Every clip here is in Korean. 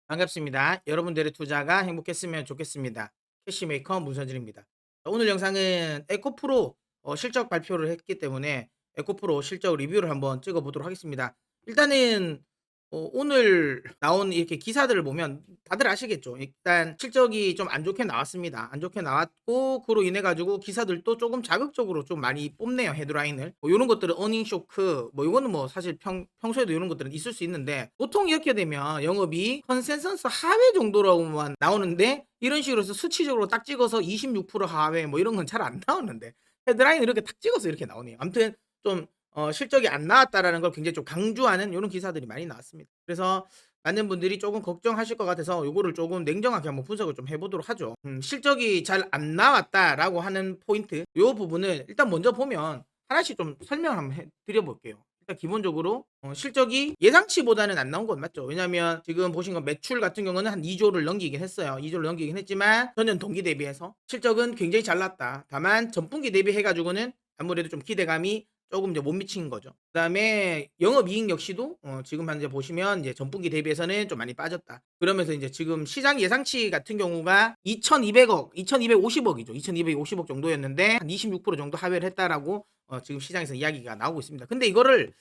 반갑습니다. 여러분들의 투자가 행복했으면 좋겠습니다. 캐시메이커 문선진입니다. 오늘 영상은 에코프로 실적 발표를 했기 때문에 에코프로 실적 리뷰를 한번 찍어 보도록 하겠습니다. 일단은 오늘 나온 이렇게 기사들을 보면 다들 아시겠죠? 일단 실적이 좀 안 좋게 나왔습니다. 안 좋게 나왔고 그로 인해 가지고 기사들도 조금 자극적으로 좀 많이 뽑네요, 헤드라인을. 뭐 요런 것들은 어닝 쇼크 뭐 요거는 뭐 사실 평소에도 요런 것들은 있을 수 있는데, 보통 이렇게 되면 영업이 컨센서스 하회 정도로만 나오는데 이런 식으로 해서 수치적으로 딱 찍어서 26% 하회 뭐 이런 건 잘 안 나오는데 헤드라인을 이렇게 딱 찍어서 이렇게 나오네요. 아무튼 좀 실적이 안 나왔다라는 걸 굉장히 좀 강조하는 요런 기사들이 많이 나왔습니다. 그래서 많은 분들이 조금 걱정하실 것 같아서 요거를 조금 냉정하게 한번 분석을 좀 해 보도록 하죠. 실적이 잘 안 나왔다라고 하는 포인트, 요 부분을 일단 먼저 보면 하나씩 좀 설명을 한번 해 드려 볼게요. 일단 기본적으로 실적이 예상치보다는 안 나온 건 맞죠. 왜냐하면 지금 보신 건 매출 같은 경우는 한 2 조를 넘기긴 했어요. 2 조를 넘기긴 했지만 전년 동기 대비해서 실적은 굉장히 잘 났다. 다만 전분기 대비해 가지고는 아무래도 좀 기대감이 조금 이제 못 미친 거죠. 그다음에 영업이익 역시도 지금 현재 보시면 이제 전분기 대비해서는 좀 많이 빠졌다. 그러면서 이제 지금 시장 예상치 같은 경우가 2,200억, 2,250억이죠. 2,250억 정도였는데 한 26% 정도 하회를 했다라고 지금 시장에서 이야기가 나오고 있습니다. 근데 이거를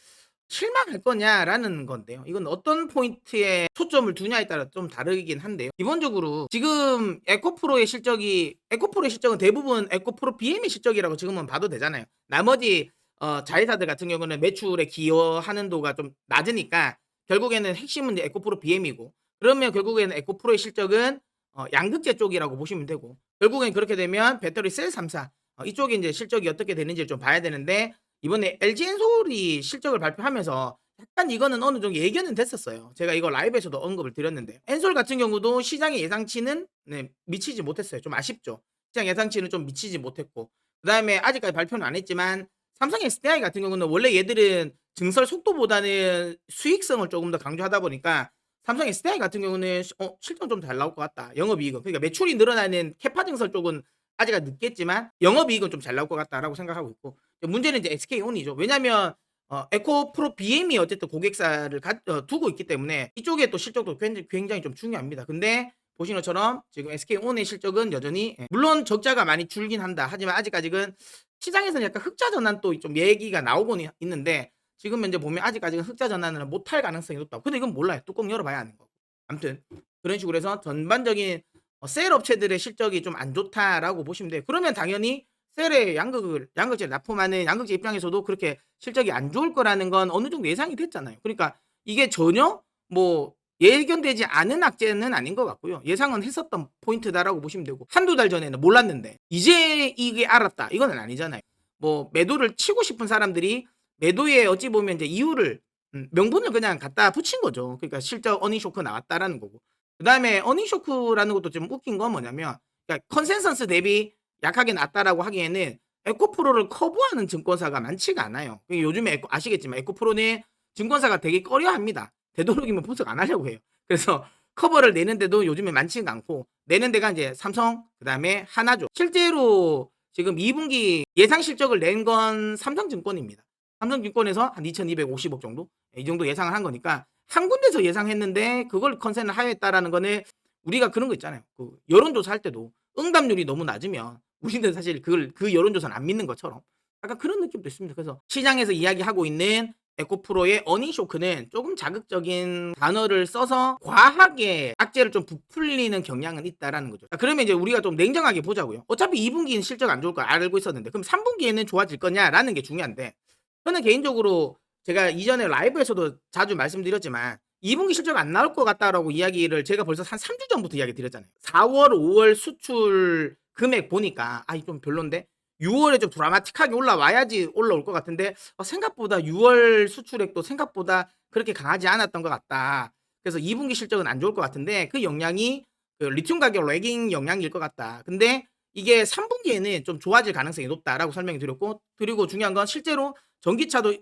실망할 거냐라는 건데요. 이건 어떤 포인트에 초점을 두냐에 따라 좀 다르긴 한데요. 기본적으로 지금 에코프로의 실적은 대부분 에코프로 BM의 실적이라고 지금은 봐도 되잖아요. 나머지 자회사들 같은 경우는 매출에 기여하는 도가 좀 낮으니까 결국에는 핵심은 이제 에코프로 BM이고, 그러면 결국에는 에코프로의 실적은 양극재 쪽이라고 보시면 되고, 결국엔 그렇게 되면 배터리 셀 3사 이쪽에 인제 실적이 어떻게 되는지를 좀 봐야 되는데, 이번에 LG엔솔이 실적을 발표하면서 약간 이거는 어느 정도 예견은 됐었어요. 제가 이거 라이브에서도 언급을 드렸는데, 엔솔 같은 경우도 시장의 예상치는 미치지 못했어요. 좀 아쉽죠. 시장 예상치는 좀 미치지 못했고, 그다음에 아직까지 발표는 안 했지만 삼성 SDI 같은 경우는 원래 얘들은 증설 속도보다는 수익성을 조금 더 강조하다 보니까 삼성 SDI 같은 경우는 실적은 좀 잘 나올 것 같다. 영업이익은. 그러니까 매출이 늘어나는 캐파 증설 쪽은 아직은 늦겠지만 영업이익은 좀 잘 나올 것 같다라고 생각하고 있고, 문제는 이제 SK온이죠. 왜냐면 에코프로 BM이 어쨌든 고객사를 두고 있기 때문에 이쪽에 또 실적도 굉장히 좀 중요합니다. 근데 보신 것처럼 지금 SK온의 실적은 여전히, 물론 적자가 많이 줄긴 한다. 하지만 아직까지는 시장에서는 약간 흑자 전환 또 좀 얘기가 나오고는 있는데, 지금 현재 보면 아직까지는 흑자 전환을 못할 가능성이 높다. 근데 이건 몰라요. 뚜껑 열어봐야 아는 거고. 아무튼 그런 식으로 해서 전반적인 셀 업체들의 실적이 좀 안 좋다라고 보시면 돼요. 그러면 당연히 셀에 양극재를 납품하는 양극재 입장에서도 그렇게 실적이 안 좋을 거라는 건 어느 정도 예상이 됐잖아요. 그러니까 이게 전혀 뭐 예견되지 않은 악재는 아닌 것 같고요. 예상은 했었던 포인트다라고 보시면 되고, 한두 달 전에는 몰랐는데 이제 이게 알았다, 이거는 아니잖아요. 뭐 매도를 치고 싶은 사람들이 매도에 어찌 보면 이제 이유를, 명분을 그냥 갖다 붙인 거죠. 그러니까 실적 어닝 쇼크 나왔다라는 거고. 그다음에 어닝 쇼크라는 것도 좀 웃긴 건 뭐냐면, 그러니까 컨센서스 대비 약하게 났다라고 하기에는 에코프로를 커버하는 증권사가 많지가 않아요. 요즘에 아시겠지만 에코프로는 증권사가 되게 꺼려합니다. 되도록이면 분석 안 하려고 해요. 그래서 커버를 내는데도 요즘에 많지가 않고, 내는 데가 이제 삼성 그다음에 하나죠. 실제로 지금 2분기 예상 실적을 낸 건 삼성증권입니다. 삼성증권에서 한 2,250억 정도? 이 정도 예상을 한 거니까 한 군데서 예상했는데 그걸 컨센을 하였다라는 거는, 우리가 그런 거 있잖아요. 그 여론조사 할 때도 응답률이 너무 낮으면 우리는 사실 그 여론조사는 안 믿는 것처럼 약간 그런 느낌도 있습니다. 그래서 시장에서 이야기하고 있는 에코프로의 어닝 쇼크는 조금 자극적인 단어를 써서 과하게 악재를 좀 부풀리는 경향은 있다라는 거죠. 그러면 이제 우리가 좀 냉정하게 보자고요. 어차피 2분기는 실적 안 좋을 거 알고 있었는데 그럼 3분기에는 좋아질 거냐라는 게 중요한데, 저는 개인적으로 제가 이전에 라이브에서도 자주 말씀드렸지만 2분기 실적 안 나올 것 같다라고 이야기를 제가 벌써 한 3주 전부터 이야기 드렸잖아요. 4월, 5월 수출 금액 보니까 좀 별론데 6월에 좀 드라마틱하게 올라와야지 올라올 것 같은데, 생각보다 6월 수출액도 생각보다 그렇게 강하지 않았던 것 같다. 그래서 2분기 실적은 안 좋을 것 같은데 그 영향이 그 리튬 가격 레깅 영향일 것 같다. 근데 이게 3분기에는 좀 좋아질 가능성이 높다라고 설명을 드렸고, 그리고 중요한 건 실제로 전기차도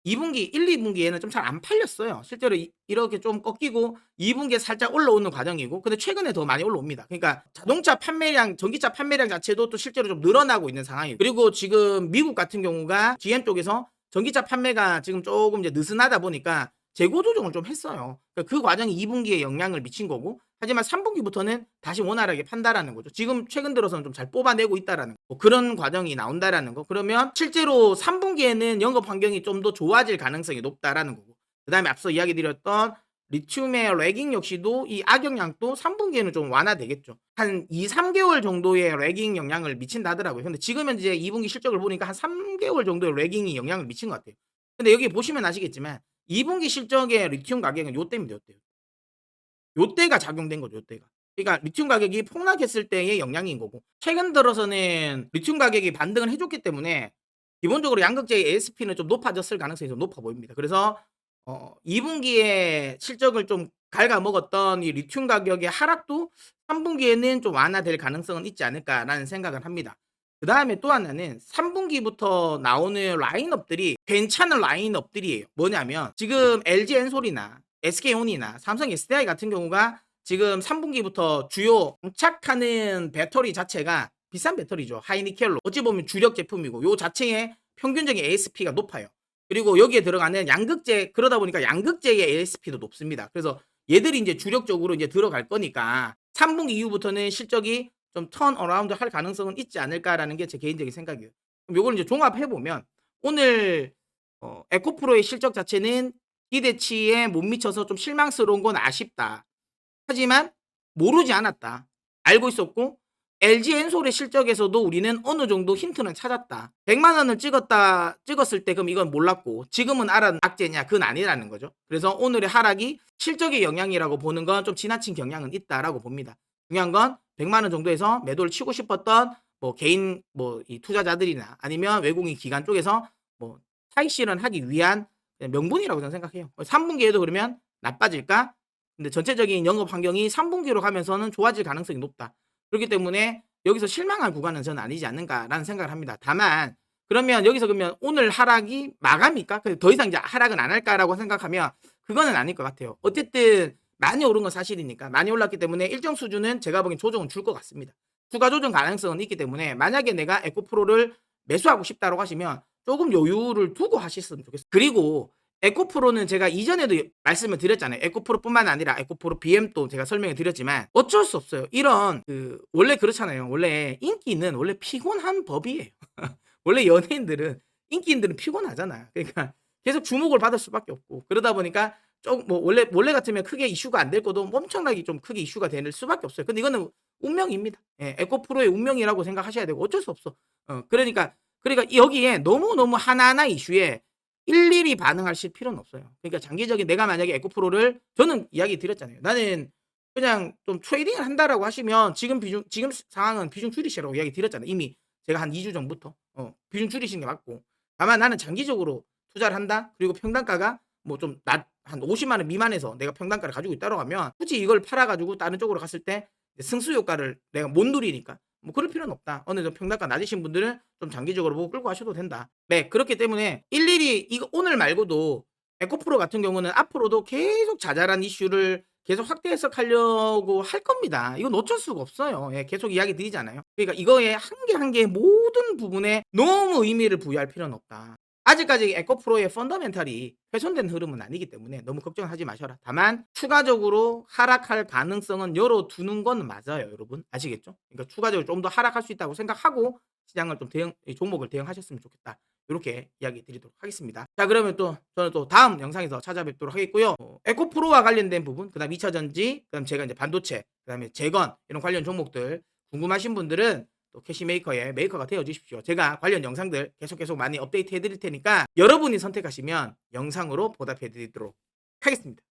2분기 1-2분기에는 좀 잘 안 팔렸어요. 실제로 이렇게 좀 꺾이고 2분기에 살짝 올라오는 과정이고, 근데 최근에 더 많이 올라옵니다. 그러니까 자동차 판매량, 전기차 판매량 자체도 또 실제로 좀 늘어나고 있는 상황이고, 그리고 지금 미국 같은 경우가 GM 쪽에서 전기차 판매가 지금 조금 이제 느슨하다 보니까 재고 조정을 좀 했어요. 그러니까 그 과정이 2 분기에 영향을 미친 거고, 하지만 3 분기부터는 다시 원활하게 판다라는 거죠. 지금 최근 들어서는 좀 잘 뽑아내고 있다라는 뭐 그런 과정이 나온다라는 거. 그러면 실제로 3 분기에는 영업 환경이 좀 더 좋아질 가능성이 높다라는 거고, 그다음에 앞서 이야기 드렸던 리튬의 레깅 역시도 이 악영향도 3 분기에는 좀 완화되겠죠. 한 2-3 개월 정도의 레깅 영향을 미친다 하더라고요. 근데 지금 현재 2 분기 실적을 보니까 한 3 개월 정도의 레깅이 영향을 미친 것 같아요. 근데 여기 보시면 아시겠지만 2 분기 실적의 리튬 가격은 요때입니다, 요때. 요때가 작용된 거죠, 요때가. 그러니까 리튬 가격이 폭락했을 때의 영향인 거고, 최근 들어서는 리튬 가격이 반등을 해 줬기 때문에 기본적으로 양극재의 ASP는 좀 높아졌을 가능성이 좀 높아 보입니다. 그래서 2 분기에 실적을 좀 갉아먹었던 이 리튬 가격의 하락도 3 분기에는 좀 완화될 가능성은 있지 않을까라는 생각을 합니다. 그다음에 또 하나는 3 분기부터 나오는 라인업들이 괜찮은 라인업들이에요. 뭐냐면 지금 LG 엔솔이나 SK온이나 삼성 SDI 같은 경우가 지금 3 분기부터 주요 장착하는 배터리 자체가 비싼 배터리죠. 하이니켈로 어찌 보면 주력 제품이고, 요 자체의 평균적인 ASP가 높아요. 그리고 여기에 들어가는 양극재, 그러다 보니까 양극재의 ASP도 높습니다. 그래서 얘들이 인제 주력적으로 이제 들어갈 거니까 3 분기 이후부터는 실적이 좀 턴 어라운드 할 가능성은 있지 않을까라는 게 제 개인적인 생각이에요. 그럼 요거를 이제 종합해 보면 오늘 에코프로의 실적 자체는 기대치에 못 미쳐서 좀 실망스러운 건 아쉽다. 하지만 모르지 않았다. 알고 있었고, LG 엔솔의 실적에서도 우리는 어느 정도 힌트는 찾았다. 100만 원을 찍었을 때 그럼 이건 몰랐고 지금은 알아 악재냐? 그건 아니라는 거죠. 그래서 오늘의 하락이 실적의 영향이라고 보는 건 좀 지나친 경향은 있다라고 봅니다. 중요한 건 100만 원 정도에서 매도를 치고 싶었던 뭐 개인 뭐 이 투자자들이나 아니면 외국인 기관 쪽에서 뭐 차익 실현하기 위한 그냥 명분이라고 저는 생각해요. 3 분기에도 그러면 나빠질까? 근데 전체적인 영업 환경이 3 분기로 가면서는 좋아질 가능성이 높다. 그렇기 때문에 여기서 실망할 구간은 저는 아니지 않는가라는 생각을 합니다. 다만 그러면 여기서 그러면 오늘 하락이 마감일까? 더 이상 이제 하락은 안 할까라고 생각하면 그거는 아닐 것 같아요. 어쨌든 많이 오른 건 사실이니까, 많이 올랐기 때문에 일정 수준은 제가 보기엔 조정은 줄 것 같습니다. 추가 조정 가능성은 있기 때문에 만약에 내가 에코프로를 매수하고 싶다라고 하시면 조금 여유를 두고 하셨으면 좋겠어요. 그리고 에코프로는 제가 이전에도 말씀을 드렸잖아요. 에코프로뿐만 아니라 에코프로 BM도 제가 설명을 드렸지만 어쩔 수 없어요. 이런 원래 그렇잖아요. 원래 인기는 원래 피곤한 법이에요. 원래 연예인들은, 인기인들은 피곤하잖아. 그러니까 계속 주목을 받을 수밖에 없고, 그러다 보니까 좀 뭐 원래 같으면 크게 이슈가 안 될 것도 엄청나게 좀 크게 이슈가 될 수밖에 없어요. 근데 이거는 운명입니다. 예, 에코프로의 운명이라고 생각하셔야 되고 어쩔 수 없어. 그러니까 여기에 너무너무 하나하나 이슈에 일일이 반응하실 필요는 없어요. 그러니까 장기적인, 내가 만약에 에코프로를, 저는 이야기 드렸잖아요. 나는 그냥 좀 트레이딩을 한다라고 하시면 지금 상황은 비중 줄이시라고 이야기 드렸잖아요. 이미 제가 한 2주 전부터 비중 줄이시는 게 맞고, 다만 나는 장기적으로 투자를 한다. 그리고 평단가가 뭐 좀 한 50만 원 미만에서 내가 평단가를 가지고 있다라고 하면 굳이 이걸 팔아 가지고 다른 쪽으로 갔을 때 승수 효과를 내가 못 누리니까 뭐 그럴 필요는 없다. 어느 정도 평단가 낮으신 분들은 좀 장기적으로 보고 끌고 가셔도 된다. 네. 그렇기 때문에 일일이 이거 오늘 말고도 에코프로 같은 경우는 앞으로도 계속 자잘한 이슈를 계속 확대 해석하려고 할 겁니다. 이건 어쩔 수가 없어요. 예, 계속 이야기 드리잖아요. 그러니까 이거에 한 개 한 개의 모든 부분에 너무 의미를 부여할 필요는 없다. 아직까지 에코프로의 펀더멘탈이 훼손된 흐름은 아니기 때문에 너무 걱정하지 마셔라. 다만 추가적으로 하락할 가능성은 열어두는 건 맞아요, 여러분. 아시겠죠? 그러니까 추가적으로 좀 더 하락할 수 있다고 생각하고 시장을 좀 이 종목을 대응하셨으면 좋겠다. 요렇게 이야기 드리도록 하겠습니다. 자, 그러면 또 저는 또 다음 영상에서 찾아뵙도록 하겠고요. 에코프로와 관련된 부분, 그다음 2차 전지, 그다음 제가 이제 반도체, 그다음에 재건 이런 관련 종목들 궁금하신 분들은 또 캐시메이커의 메이커가 되어 주십시오. 제가 관련 영상들 계속 많이 업데이트 해 드릴 테니까 여러분이 선택하시면 영상으로 보답해 드리도록 하겠습니다.